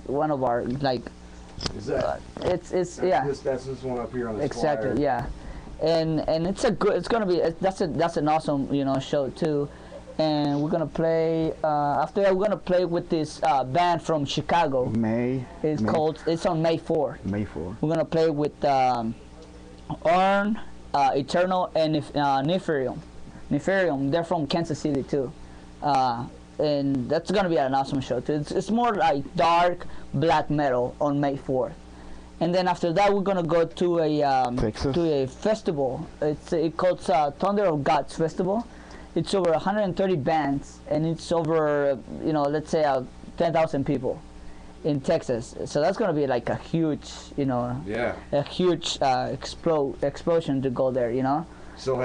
one of our like. Is that? It's yeah. That's this one up here on the exactly flyer. yeah, and it's a good. It's gonna be that's an awesome show too, and we're gonna play after that we're gonna play with this band from Chicago. It's on May 4th. May 4th. We're gonna play with Earn, Eternal, and Nefarium. They're from Kansas City too. And that's gonna be an awesome show too. It's more like dark black metal on May 4th, and then after that we're gonna go to a festival. It's called Thunder of Gods Festival. It's over 130 bands, and it's over let's say 10,000 people in Texas. So that's gonna be like a huge a huge explosion to go there. So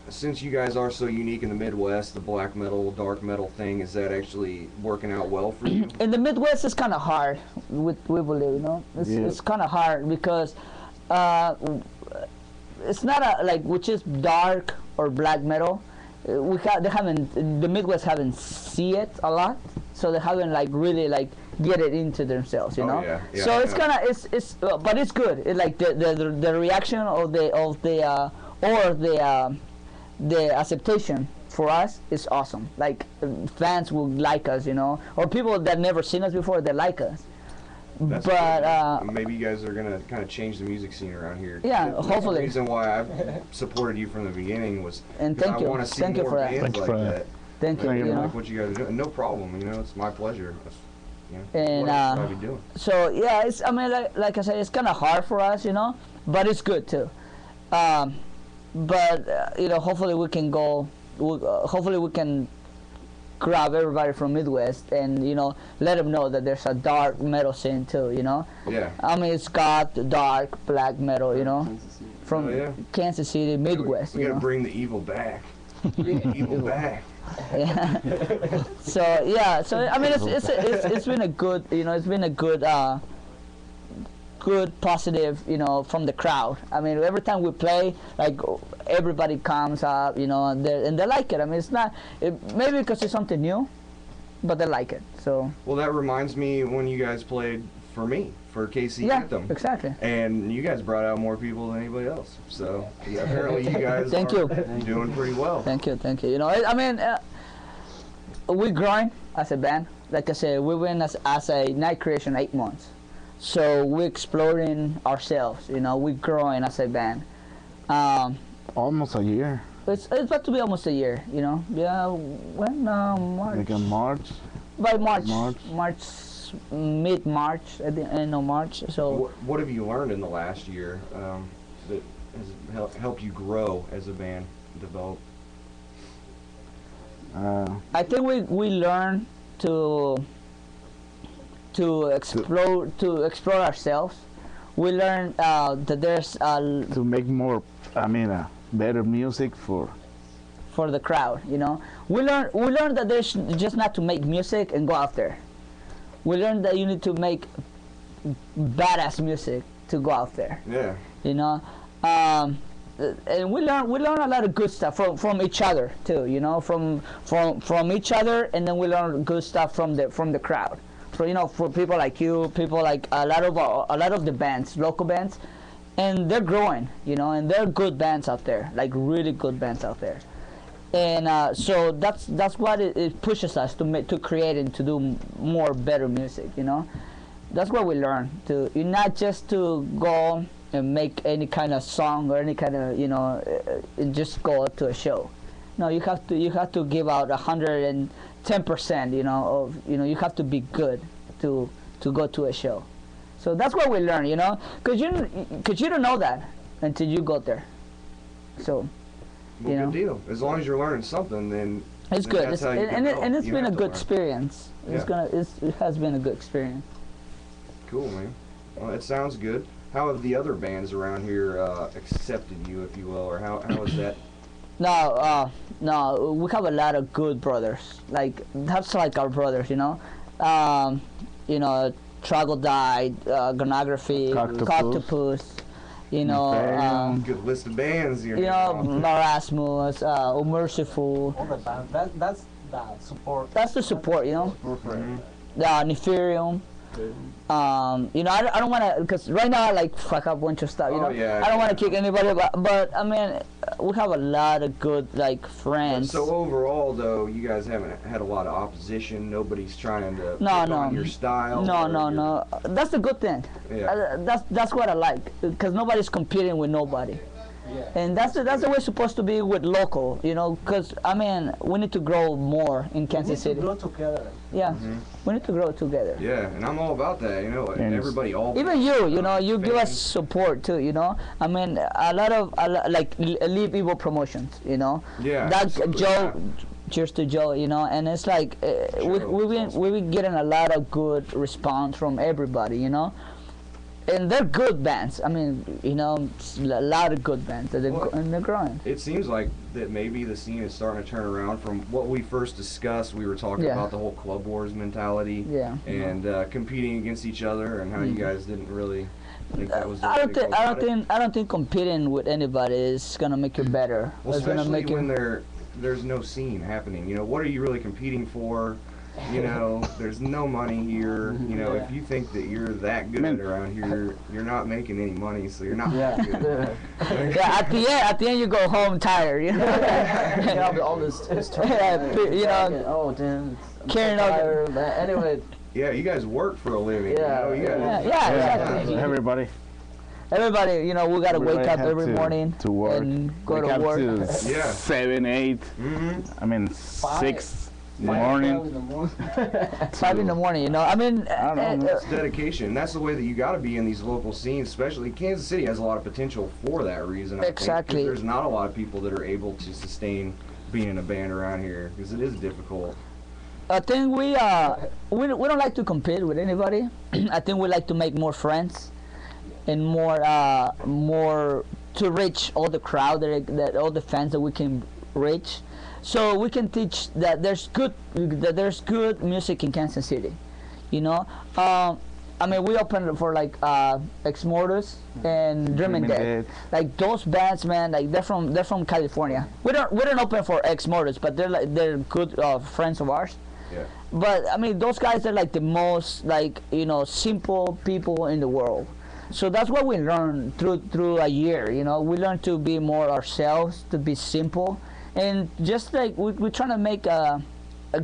since you guys are so unique in the Midwest, the black metal, dark metal thing, is that actually working out well for you? In the Midwest, it's kind of hard. We believe, it's kind of hard because it's not which is dark or black metal. The Midwest haven't seen it a lot, so they haven't really get it into themselves, Oh, yeah, so it's kind of but it's good. It the reaction of the acceptation for us is awesome. Like fans will like us, or people that never seen us before, they like us. That's but maybe you guys are gonna kind of change the music scene around here. Yeah, hopefully. The reason why I've supported you from the beginning was because I want to see more bands like that. Thank you. Like what you guys are doing. No problem. it's my pleasure. And what else should I be doing? So yeah, it's like I said, it's kind of hard for us, but it's good too. But hopefully we can go. Hopefully we can grab everybody from Midwest and let them know that there's a dark metal scene too. Yeah. I mean, it's got dark black metal. From Kansas City, Midwest. We gotta bring the evil back. Bring the evil back. Yeah. So I mean, it's been a good. It's been a good. Good positive from the crowd. I mean, every time we play, everybody comes up and they like it. I mean, it's not maybe because it's something new, but they like it. So well, that reminds me when you guys played for KC Anthem. Exactly. And you guys brought out more people than anybody else. So apparently you guys are doing pretty well. Thank you. I mean, we're growing as a band. Like I said, we went as a Night Creation 8 months. So we're exploring ourselves, we're growing as a band. Almost a year. It's about to be almost a year, Yeah, when March. Like in March. By March, mid-March, at the end of March. So. What have you learned in the last year that has helped you grow as a band, develop? I think we learned to explore ourselves. We learned that there's to make more, better music for the crowd. We learned that there's just not to make music and go out there. We learned that you need to make badass music to go out there. Yeah. And we learn a lot of good stuff from each other too. From each other, and then we learn good stuff from the crowd. For people like you, people like a lot of the bands, local bands, and they're growing, and they're good bands out there, like really good bands out there, and so that's what it pushes us to create and to do more better music, That's what we learn not just to go and make any kind of song or any kind of just go to a show. No, you have to give out 110%, you have to be good to go to a show. So that's what we learn, because you don't know that until you go there. So, good deal. As long as you're learning something, then it's good. And it's been a good experience. It has been a good experience. Cool, man. Well, it sounds good. How have the other bands around here accepted you, if you will, or how is that? No, we have a lot of good brothers. That's like our brothers, Troglodyte, Gonography, Coctopus, good list of bands here. Marasmus, Merciful. All the bands. That's the support. That's the support, Mm-hmm. The Nefarium. You know, I don't want to, because right now I like fuck up a bunch of stuff. You Oh, know, yeah, I don't want to kick anybody, but I mean, we have a lot of good like friends. So overall, though, you guys haven't had a lot of opposition. Nobody's trying to pick No. on your style. or your- No. That's the good thing. Yeah. That's what I like, because nobody's competing with nobody. Yeah. And that's the way it's supposed to be with local, you know, because I mean, we need to grow more in Kansas City. Grow together. Yeah, we need to grow together. Yeah, and I'm all about that. You know, And everybody all. Even you know, you give us fans. support too, you know. I mean, a lot of like Leave Evil Promotions, you know. Yeah, That absolutely, Joe, yeah. cheers to Joe, you know. And it's like we've been getting a lot of good response from everybody, you know. And they're good bands. I mean, you know, a lot of good bands that and they're growing. It seems like that maybe the scene is starting to turn around from what we first discussed. We were talking Yeah. about the whole club wars mentality Yeah. and competing against each other, and how you guys didn't really think that was. the I way don't to go think I about don't it. think I don't think competing with anybody is gonna make you better. Well, It's gonna especially make you. when there's no scene happening. You know, what are you really competing for? You know, there's no money here. You know, if you think that you're that good Man. around here, you're not making any money, so you're not Yeah. that good. Yeah, at the end you go home tired, you know. Yeah, all this stuff. Yeah, you know, Oh, damn. I'm carrying so all the- tired, man. Anyway, Yeah, you guys work for a living. Yeah, you know, you guys, yeah, Yeah, exactly. everybody. Everybody, you know, we gotta wake Everybody up have every to- morning to work. and go Wake to up work. to Yeah. 7, 8. Mm-hmm. I mean 6 in the 5 morning. in the morning. 5 in the morning, you know. I mean, I don't know. It's dedication. That's the way that you got to be in these local scenes, especially Kansas City has a lot of potential for that reason. I think, 'cause Exactly. there's not a lot of people that are able to sustain being in a band around here because it is difficult. I think we don't like to compete with anybody. I think we like to make more friends and more to reach all the crowd that all the fans that we can reach, so we can teach that there's good music in Kansas City, you know. I mean, we opened for like Ex Mortis and Dreaming Dead. Like those bands, man. Like they're from California. We don't open for Ex Mortis, but they're good friends of ours. Yeah. But I mean, those guys are like the most like, you know, simple people in the world. So that's what we learned through a year. You know, we learned to be more ourselves, to be simple, and just like we're trying to make a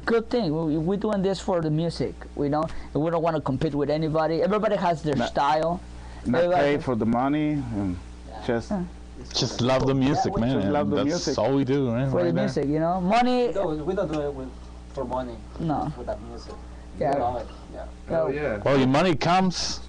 good thing. We're doing this for the music, you know. And we don't want to compete with anybody. Everybody has their style. Not Everybody- pay for the money and just Just love the music, we man. just and love the that's music. all we do, man. for the right there. music, you know. Money. No, we don't do it for money. No. For that music. Yeah. We love it. Yeah. Oh yeah. Well, your money comes.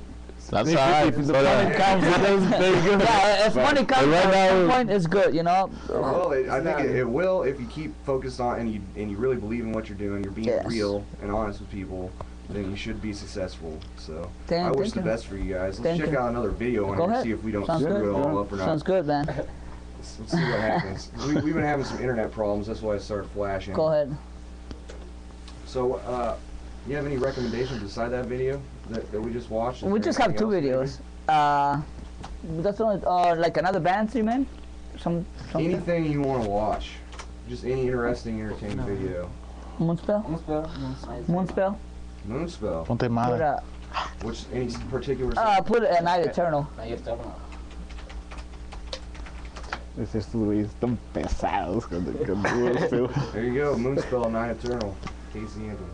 That's If- all right. if the But, money comes, it doesn't pay good. Yeah, if money comes right at some now- point, it's good, you know. Well, I think it will if you keep focused on and you really believe in what you're doing. You're being Yes. real and honest with people. Then you should be successful. So Thank I wish the you. best for you guys. Let's Thank check you. out another video on Go it and ahead. see if we don't Sounds screw good. it all up or not. Sounds good, man. Let's see what happens. We've been having some internet problems. That's why it started flashing. Go ahead. So, you have any recommendations beside that video that we just watched? Is We there just have two anything videos. else, That's only like another band, you mean? Something. Anything you want to watch. Just any interesting, entertaining video. Moonspell. Moonspell. Moonspell. Ponte Put madre. Which any particular? put a Night Eternal. Ahí está. Esos güeyes están pesados con el There you go, Moonspell, Night Eternal, Casey Anthem.